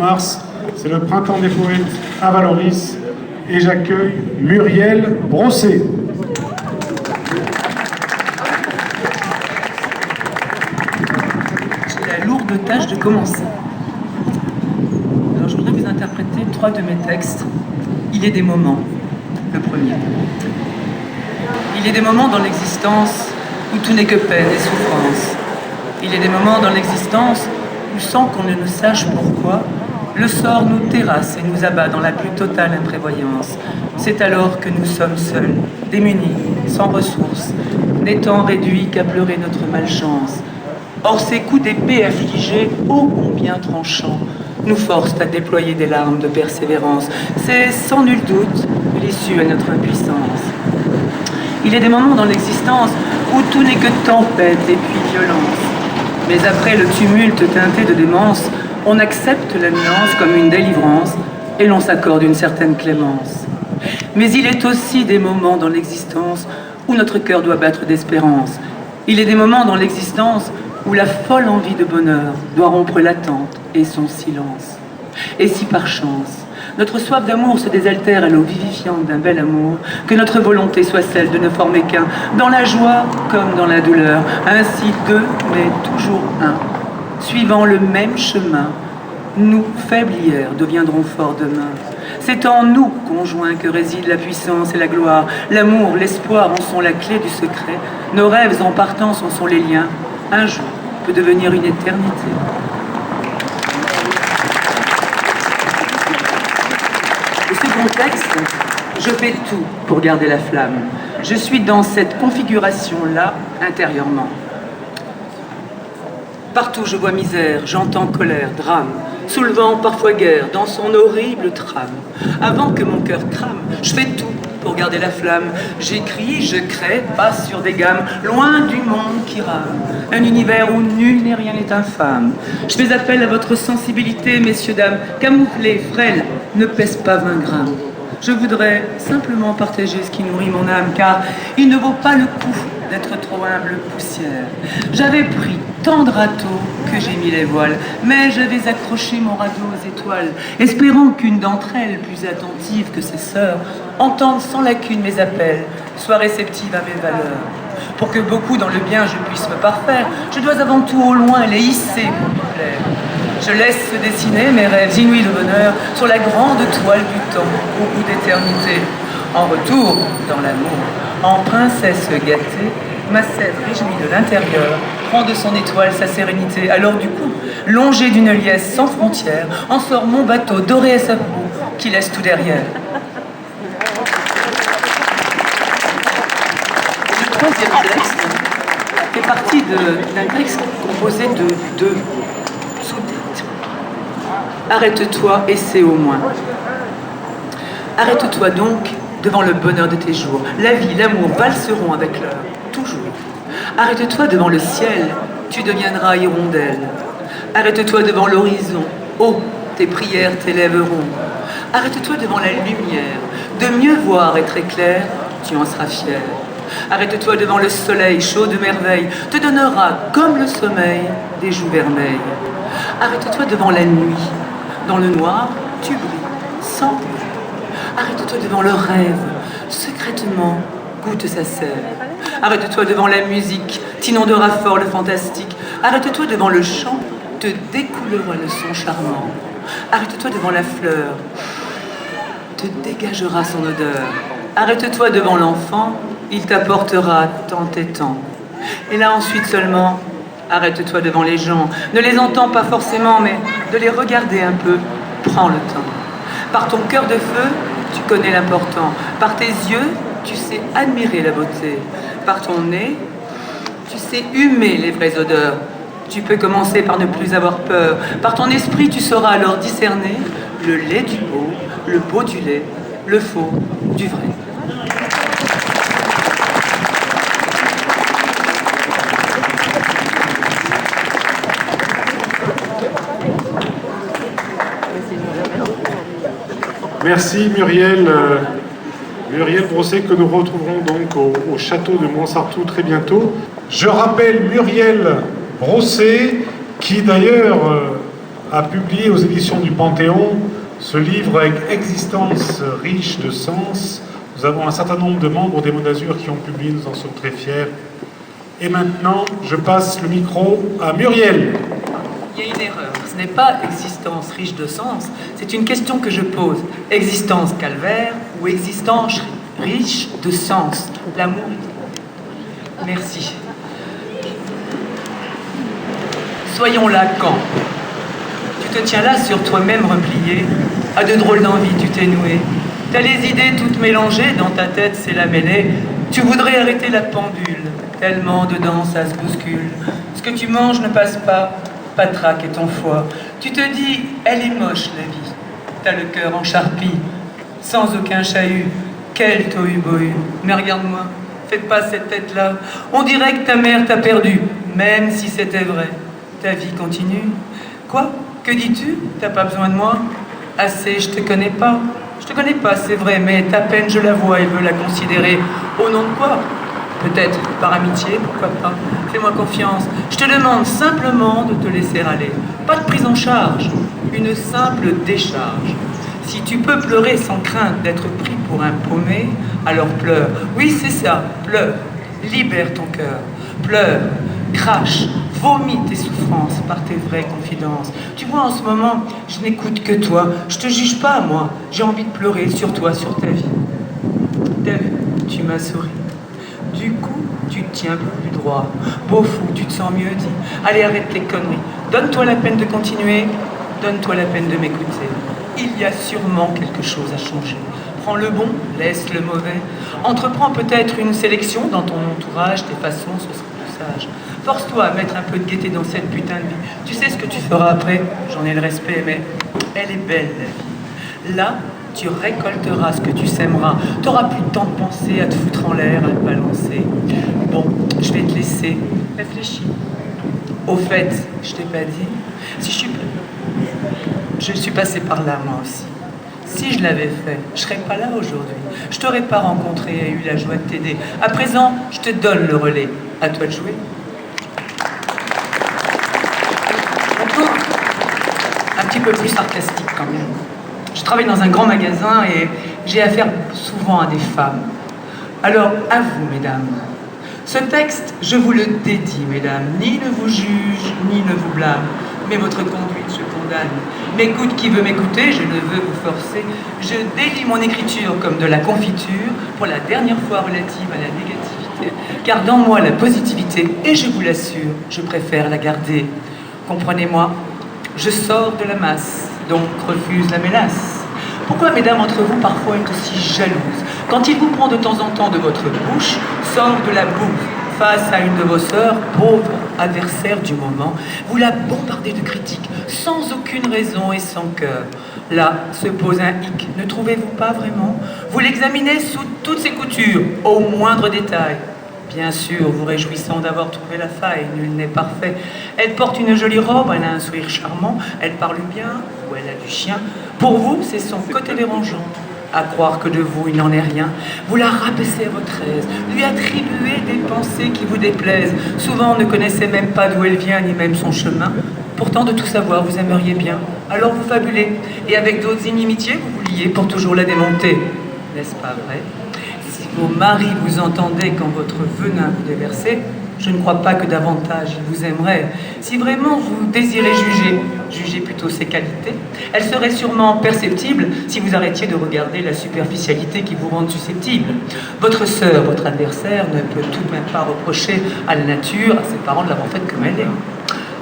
mars, c'est le printemps des poètes à Valoris et j'accueille Muriel Brossé. J'ai la lourde tâche de commencer. Alors je voudrais vous interpréter 3 de mes textes. Il est des moments, le premier. Il est des moments dans l'existence où tout n'est que peine et souffrance. Il est des moments dans l'existence où, sans qu'on ne nous sache pourquoi, le sort nous terrasse et nous abat dans la plus totale imprévoyance. C'est alors que nous sommes seuls, démunis, sans ressources, n'étant réduits qu'à pleurer notre malchance. Or ces coups d'épée affligés, ô combien tranchants, nous forcent à déployer des larmes de persévérance. C'est sans nul doute l'issue à notre impuissance. Il y a des moments dans l'existence où tout n'est que tempête et puis violence. Mais après le tumulte teinté de démence, on accepte la nuance comme une délivrance et l'on s'accorde une certaine clémence. Mais il est aussi des moments dans l'existence où notre cœur doit battre d'espérance. Il est des moments dans l'existence où la folle envie de bonheur doit rompre l'attente et son silence. Et si par chance, notre soif d'amour se désaltère à l'eau vivifiante d'un bel amour, que notre volonté soit celle de ne former qu'un, dans la joie comme dans la douleur, ainsi deux, mais toujours un, suivant le même chemin, nous, faibles hier, deviendrons forts demain. C'est en nous, conjoints, que réside la puissance et la gloire. L'amour, l'espoir en sont la clé du secret. Nos rêves en partance en sont les liens. Un jour peut devenir une éternité. Au second texte, je fais tout pour garder la flamme. Je suis dans cette configuration-là intérieurement. Partout je vois misère, j'entends colère, drame, soulevant parfois guerre dans son horrible trame. Avant que mon cœur crame, je fais tout pour garder la flamme. J'écris, je crée, passe sur des gammes, loin du monde qui rame. Un univers où nul ni rien n'est infâme. Je fais appel à votre sensibilité, messieurs, dames, camouflée, frêle, ne pèse pas 20 grammes. Je voudrais simplement partager ce qui nourrit mon âme, car il ne vaut pas le coup d'être trop humble poussière. J'avais pris tant de râteaux que j'ai mis les voiles, mais j'avais accroché mon radeau aux étoiles, espérant qu'une d'entre elles, plus attentive que ses sœurs, entende sans lacune mes appels, soit réceptive à mes valeurs. Pour que beaucoup dans le bien je puisse me parfaire, je dois avant tout au loin les hisser pour lui plaire. Je laisse se dessiner mes rêves inouïs de bonheur sur la grande toile du temps, au bout d'éternité. En retour, dans l'amour, en princesse gâtée, ma sève réjouie de l'intérieur prend de son étoile sa sérénité. Alors du coup, longé d'une liesse sans frontières, en sort mon bateau doré à sa proue qui laisse tout derrière. Le troisième texte fait partie d'un texte composé de 2 sous-titres. Arrête-toi et c'est au moins. Arrête-toi donc devant le bonheur de tes jours. La vie, l'amour valseront avec l'heure, toujours. Arrête-toi devant le ciel, tu deviendras hirondelle. Arrête-toi devant l'horizon, oh, tes prières t'élèveront. Arrête-toi devant la lumière, de mieux voir et très clair, tu en seras fier. Arrête-toi devant le soleil, chaud de merveille, te donnera, comme le sommeil, des joues vermeilles. Arrête-toi devant la nuit, dans le noir, tu brilles, sans bruit. Arrête-toi devant le rêve, secrètement, goûte sa sève. Arrête-toi devant la musique, t'inondera fort le fantastique. Arrête-toi devant le chant, te découlera le son charmant. Arrête-toi devant la fleur, te dégagera son odeur. Arrête-toi devant l'enfant, il t'apportera tant et tant. Et là ensuite seulement, arrête-toi devant les gens. Ne les entends pas forcément, mais de les regarder un peu, prends le temps. Par ton cœur de feu, tu connais l'important. Par tes yeux, tu sais admirer la beauté. Par ton nez, tu sais humer les vraies odeurs. Tu peux commencer par ne plus avoir peur. Par ton esprit, tu sauras alors discerner le lait du beau, le beau du lait, le faux du vrai. Merci Muriel. Muriel Brossé que nous retrouverons donc au château de Montsartou très bientôt. Je rappelle Muriel Brossé qui d'ailleurs a publié aux éditions du Panthéon ce livre avec existence riche de sens. Nous avons un certain nombre de membres des Monts d'Azur qui ont publié, nous en sommes très fiers. Et maintenant, je passe le micro à Muriel. Il y a une erreur. Ce n'est pas existence riche de sens, c'est une question que je pose. Existence calvaire ou existence riche de sens? L'amour. Merci. Soyons là quand? Tu te tiens là sur toi-même replié, à de drôles d'envies tu t'es noué. T'as les idées toutes mélangées, dans ta tête c'est la mêlée. Tu voudrais arrêter la pendule, tellement dedans ça se bouscule. Ce que tu manges ne passe pas, patraque et ton foie. Tu te dis, elle est moche la vie. T'as le cœur en charpie, sans aucun chahut. Quel tohu-bohu. Mais regarde-moi, faites pas cette tête-là. On dirait que ta mère t'a perdu, même si c'était vrai. Ta vie continue. Quoi? Que dis-tu? T'as pas besoin de moi? Assez, je te connais pas. Je te connais pas, c'est vrai, mais ta peine, je la vois et veux la considérer. Au nom de quoi? Peut-être par amitié, pourquoi pas? Fais-moi confiance. Je te demande simplement de te laisser aller. Pas de prise en charge, une simple décharge. Si tu peux pleurer sans crainte d'être pris pour un paumé, alors pleure. Oui, c'est ça, pleure. Libère ton cœur. Pleure, crache, vomis tes souffrances par tes vraies confidences. Tu vois, en ce moment, je n'écoute que toi. Je te juge pas, moi. J'ai envie de pleurer sur toi, sur ta vie. T'as vu, tu m'as souri. Du coup, tu te tiens plus droit. Beau fou, tu te sens mieux dit. Allez, arrête les conneries. Donne-toi la peine de continuer. Donne-toi la peine de m'écouter. Il y a sûrement quelque chose à changer. Prends le bon, laisse le mauvais. Entreprends peut-être une sélection dans ton entourage. Tes façons, ce sera plus sage. Force-toi à mettre un peu de gaieté dans cette putain de vie. Tu sais ce que tu feras après? J'en ai le respect, mais elle est belle, la vie. Là, tu récolteras ce que tu sèmeras. T'auras plus le temps de penser à te foutre en l'air, à te balancer. Bon, je vais te laisser. Réfléchis. Au fait, je t'ai pas dit, si je suis passé par là, moi aussi. Si je l'avais fait, je serais pas là aujourd'hui. Je t'aurais pas rencontré et eu la joie de t'aider. À présent, je te donne le relais. À toi de jouer. Maintenant, un petit peu plus sarcastique quand même. Je travaille dans un grand magasin et j'ai affaire souvent à des femmes. Alors, à vous, mesdames. Ce texte, je vous le dédie, mesdames. Ni ne vous juge, ni ne vous blâme. Mais votre conduite, je condamne. M'écoute qui veut m'écouter, je ne veux vous forcer. Je délie mon écriture comme de la confiture, pour la dernière fois relative à la négativité. Car dans moi, la positivité, et je vous l'assure, je préfère la garder. Comprenez-moi, je sors de la masse, donc refuse la mélasse. Pourquoi, mesdames, entre vous, parfois êtes aussi jalouses? Quand il vous prend de temps en temps de votre bouche, sort de la bouffe. Face à une de vos sœurs, pauvre adversaire du moment, vous la bombardez de critiques, sans aucune raison et sans cœur. Là se pose un hic, ne trouvez-vous pas vraiment? Vous l'examinez sous toutes ses coutures, au moindre détail. Bien sûr, vous réjouissant d'avoir trouvé la faille, nul n'est parfait. Elle porte une jolie robe, elle a un sourire charmant, elle parle bien, ou elle a du chien. Pour vous, c'est son côté dérangeant. À croire que de vous, il n'en est rien. Vous la rabaissez à votre aise, lui attribuez des pensées qui vous déplaisent. Souvent, ne connaissez même pas d'où elle vient, ni même son chemin. Pourtant, de tout savoir, vous aimeriez bien. Alors vous fabulez, et avec d'autres inimitiés, vous vous liez pour toujours la démonter. N'est-ce pas vrai? Si vos maris vous entendaient quand votre venin vous déversait, je ne crois pas que davantage ils vous aimeraient. Si vraiment vous désirez juger, jugez plutôt ses qualités. Elles seraient sûrement perceptibles si vous arrêtiez de regarder la superficialité qui vous rend susceptible. Votre sœur, votre adversaire, ne peut tout de même pas reprocher à la nature, à ses parents de l'avoir faite comme elle est.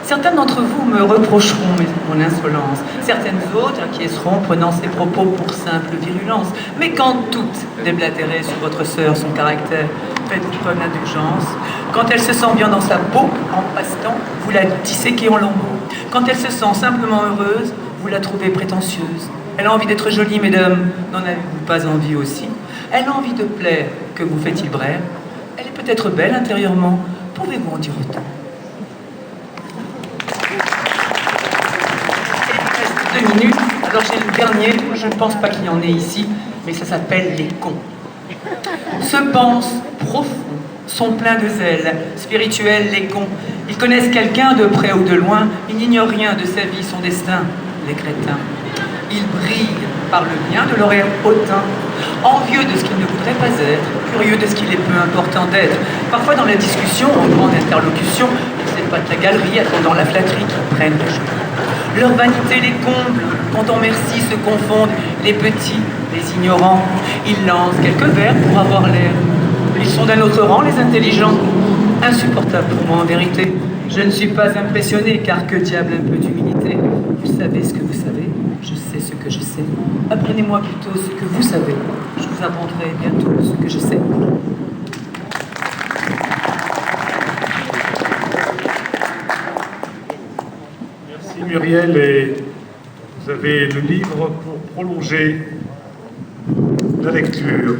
Certains d'entre vous me reprocheront mon insolence. Certaines autres acquiesceront prenant ses propos pour simple virulence. Mais quand toutes déblatérez sur votre sœur son caractère, faites-vous preuve d'indulgence. Quand elle se sent bien dans sa peau, en passe-temps, vous la disséquez en lambeaux. Quand elle se sent simplement heureuse, vous la trouvez prétentieuse. Elle a envie d'être jolie, mesdames, n'en avez-vous pas envie aussi? Elle a envie de plaire, que vous fait-il brère? Elle est peut-être belle intérieurement, pouvez-vous en dire autant? Il reste 2 minutes, alors j'ai le dernier, je ne pense pas qu'il y en ait ici, mais ça s'appelle les cons. Se pensent profonds, sont pleins de zèle, spirituels, les cons. Ils connaissent quelqu'un de près ou de loin, ils n'ignorent rien de sa vie, son destin, les crétins. Ils brillent par le bien de leur air hautain, envieux de ce qu'ils ne voudraient pas être, curieux de ce qu'il est peu important d'être. Parfois dans la discussion, en grande interlocution, ils s'épatent la galerie, attendant la flatterie qu'ils prennent le jeu. Leur vanité les comble, quand en merci se confondent les petits, les ignorants. Ils lancent quelques vers pour avoir l'air. Ils sont d'un autre rang, les intelligents. Insupportable pour moi en vérité. Je ne suis pas impressionné, car que diable un peu d'humilité. Vous savez ce que vous savez, je sais ce que je sais. Apprenez-moi plutôt ce que vous savez. Je vous apprendrai bientôt ce que je sais. Merci Muriel, et vous avez le livre pour prolonger la lecture.